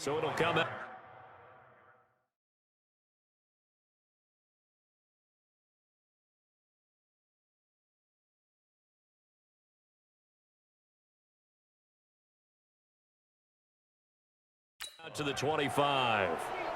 So it'll come out. To the 25.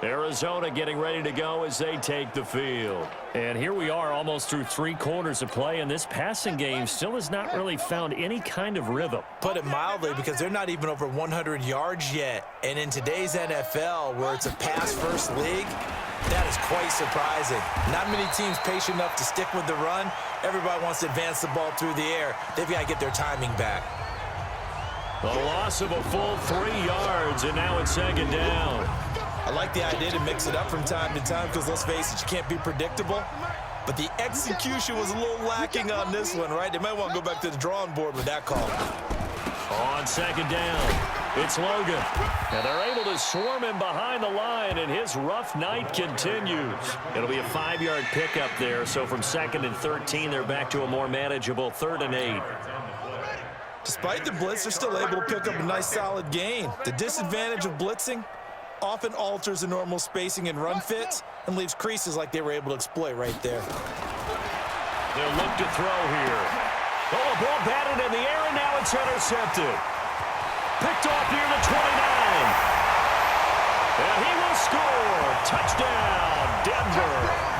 Arizona getting ready to go as they take the field. And here we are almost through 3 quarters of play, and this passing game still has not really found any kind of rhythm. Put it mildly, because they're not even over 100 yards yet. And in today's NFL, where it's a pass-first league, that is quite surprising. Not many teams patient enough to stick with the run. Everybody wants to advance the ball through the air. They've got to get their timing back. A loss of a full 3 yards, and now it's 2nd down. I like the idea to mix it up from time to time because, let's face it, you can't be predictable. But the execution was a little lacking on this one, right? They might want to go back to the drawing board with that call. On 2nd down, it's Logan. And they're able to swarm him behind the line, and his rough night continues. It'll be a 5-yard pickup there, so from 2nd and 13, they're back to a more manageable 3rd and 8. Despite the blitz, they're still able to pick up a nice solid gain. The disadvantage of blitzing often alters the normal spacing and run fits and leaves creases like they were able to exploit right there. They'll look to throw here. Oh, a ball batted in the air, and now it's intercepted. Picked off near the 29. And he will score. Touchdown, Denver.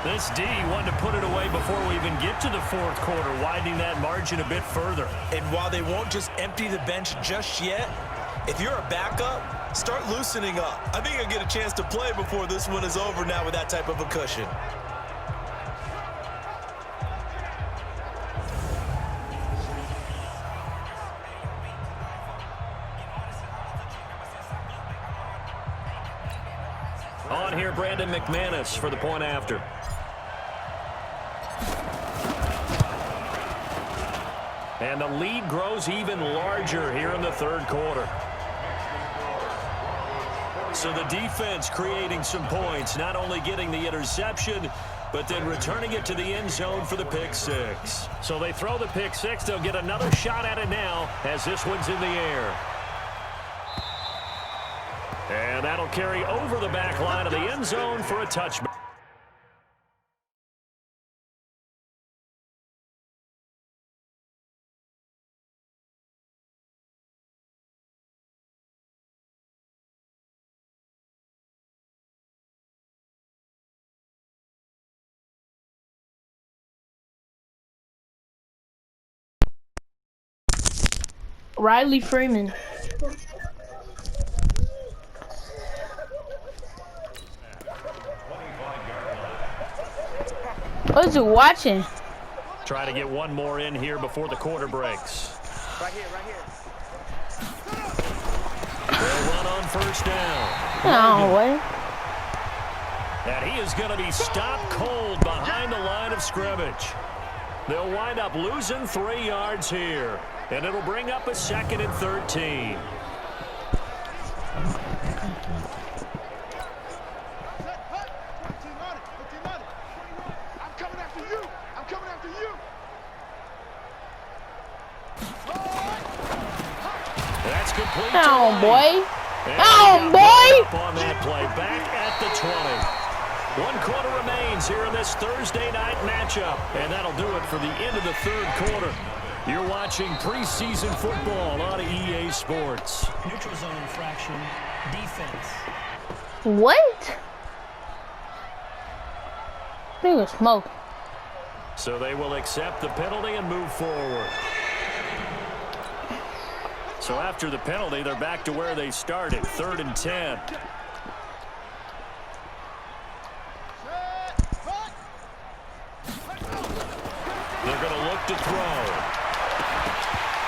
This D wanted to put it away before we even get to the 4th quarter, widening that margin a bit further. And while they won't just empty the bench just yet, if you're a backup, start loosening up. I think you'll get a chance to play before this one is over now with that type of a cushion. On here, Brandon McManus for the point after. And the lead grows even larger here in the 3rd quarter. So the defense creating some points, not only getting the interception, but then returning it to the end zone for the pick 6. So they throw the pick 6. They'll get another shot at it now as this one's in the air. And that'll carry over the back line of the end zone for a touchback. Riley Freeman. What is he watching? Try to get one more in here before the quarter breaks. Right here, right here. They'll run on 1st down. No way. And he is going to be stopped cold behind the line of scrimmage. They'll wind up losing 3 yards here. And it'll bring up a 2nd and 13. That's complete. Oh, boy. Oh, boy. On that play, back at the 20. 1 quarter remains here in this Thursday night matchup. And that'll do it for the end of the 3rd quarter. You're watching preseason football on EA Sports. Neutral zone infraction, defense. What? Nigga smoke. So they will accept the penalty and move forward. So after the penalty, they're back to where they started, 3rd and 10. They're going to look to throw.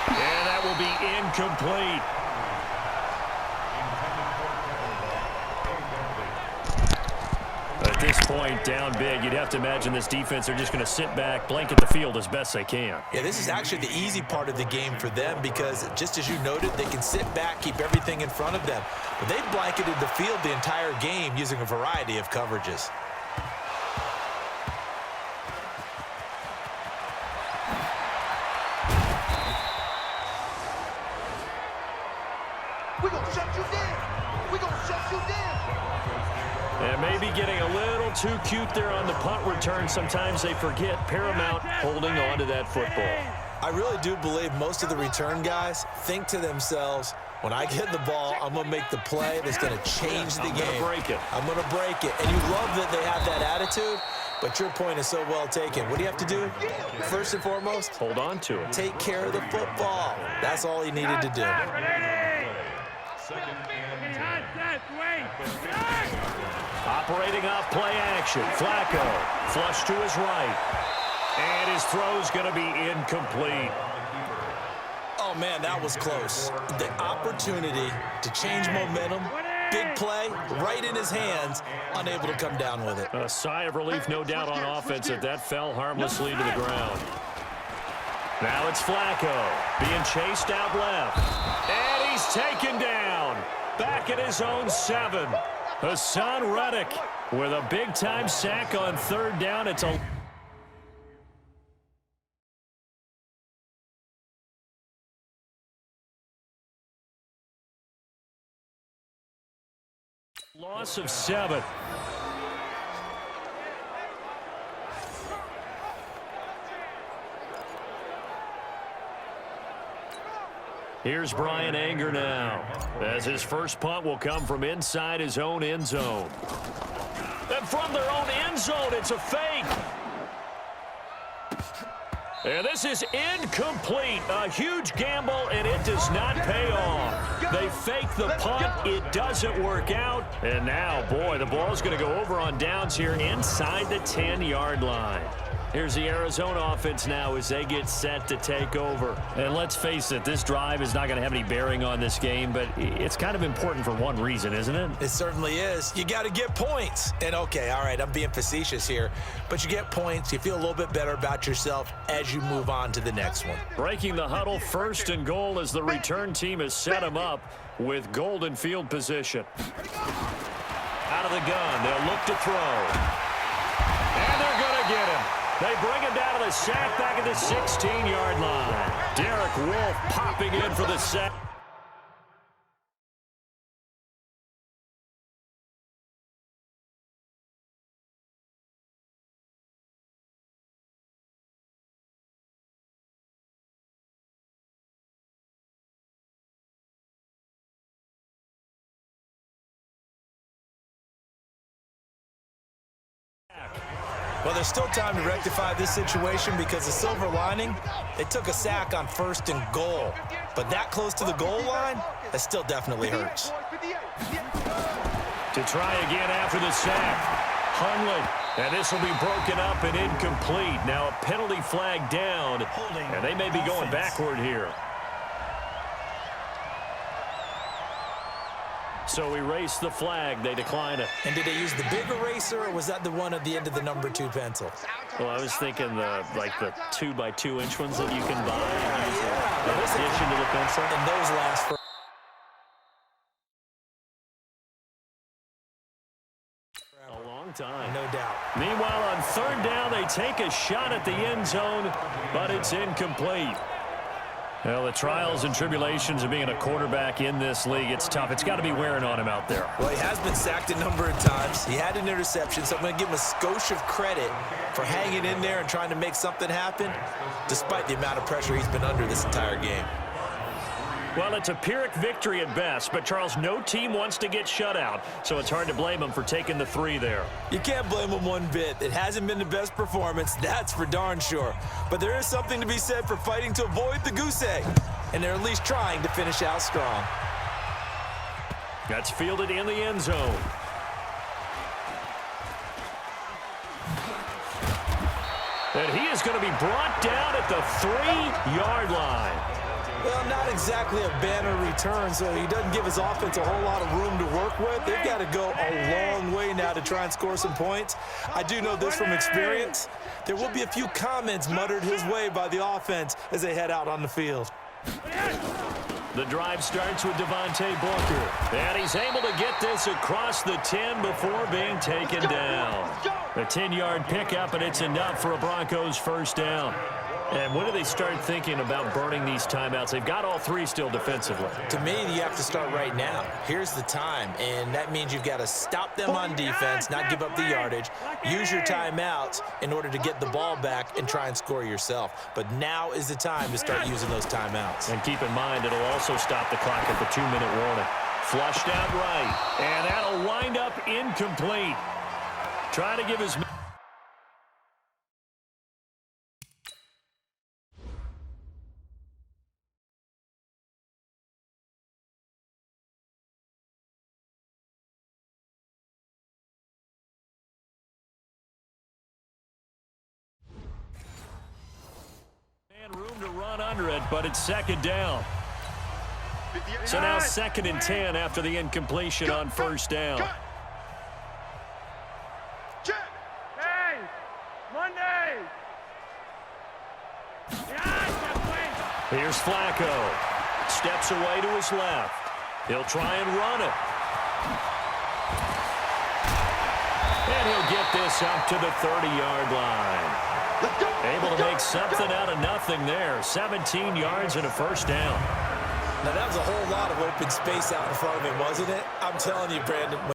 And that will be incomplete. At this point, down big, you'd have to imagine this defense are just going to sit back, blanket the field as best they can. Yeah, this is actually the easy part of the game for them because, just as you noted, they can sit back, keep everything in front of them. But they've blanketed the field the entire game using a variety of coverages. And maybe getting a little too cute there on the punt return. Sometimes they forget paramount holding on to that football. I really do believe most of the return guys think to themselves, when I get the ball, I'm going to make the play that's going to change the game. I'm going to break it. I'm going to break it. And you love that they have that attitude, but your point is so well taken. What do you have to do? First and foremost, hold on to it. Take care of the football. That's all he needed to do. Operating off play action. Flacco, flush to his right. And his throw's going to be incomplete. Oh, man, that was close. The opportunity to change momentum, big play, right in his hands, unable to come down with it. A sigh of relief, no doubt, on offense that fell harmlessly to the ground. Now it's Flacco being chased out left. And he's taken down. Back at his own 7. Hassan Reddick with a big-time sack on 3rd down. It's a loss of 7. Here's Brian Anger now, as his first punt will come from inside his own end zone. And from their own end zone, it's a fake. And this is incomplete. A huge gamble, and it does not pay off. They fake the punt. It doesn't work out. And now, boy, the ball's going to go over on downs here inside the 10-yard line. Here's the Arizona offense now as they get set to take over. And let's face it, this drive is not going to have any bearing on this game, but it's kind of important for one reason, isn't it? It certainly is. You got to get points. And, okay, all right, I'm being facetious here, but you get points. You feel a little bit better about yourself as you move on to the next one. Breaking the huddle, 1st and goal as the return team has set him up with golden field position. Out of the gun, they'll look to throw. And they're going to get him. They bring him down to the sack back at the 16-yard line. Derek Wolfe popping in for the sack. Well, there's still time to rectify this situation because the silver lining, they took a sack on 1st and goal. But that close to the goal line, that still definitely hurts. To try again after the sack. Hundley, and this will be broken up and incomplete. Now a penalty flag down, and they may be going backward here. So erase the flag. They decline it. And did they use the big eraser, or was that the one at the end of the number 2 pencil? Well, I was thinking the 2x2-inch ones that you can buy. Yeah. In addition to the pencil. And those last for a long time. No doubt. Meanwhile, on 3rd down, they take a shot at the end zone, but it's incomplete. Well, the trials and tribulations of being a quarterback in this league, it's tough. It's got to be wearing on him out there. Well, he has been sacked a number of times. He had an interception, so I'm going to give him a skosh of credit for hanging in there and trying to make something happen, despite the amount of pressure he's been under this entire game. Well, it's a Pyrrhic victory at best, but, Charles, no team wants to get shut out, so it's hard to blame them for taking the 3 there. You can't blame them one bit. It hasn't been the best performance, that's for darn sure. But there is something to be said for fighting to avoid the goose egg, and they're at least trying to finish out strong. That's fielded in the end zone. And he is going to be brought down at the 3-yard line. Well, not exactly a banner return, so he doesn't give his offense a whole lot of room to work with. They've got to go a long way now to try and score some points. I do know this from experience. There will be a few comments muttered his way by the offense as they head out on the field. The drive starts with Devontae Booker, and he's able to get this across the 10 before being taken down. A 10-yard pickup, and it's enough for a Broncos 1st down. And when do they start thinking about burning these timeouts? They've got all three still defensively. To me, you have to start right now. Here's the time, and that means you've got to stop them on defense, not give up the yardage, use your timeouts in order to get the ball back and try and score yourself. But now is the time to start using those timeouts. And keep in mind, it'll also stop the clock at the 2-minute warning. Flushed out right, and that'll wind up incomplete. Try to give his... room to run under it, but it's second down. So now 2nd and 10 after the incompletion on first down. Here's Flacco. Steps away to his left. He'll try and run it. And he'll get this up to the 30-yard line. Able to make something out of nothing there. 17 yards and a first down. Now, that was a whole lot of open space out in front of him, wasn't it? I'm telling you, Brandon.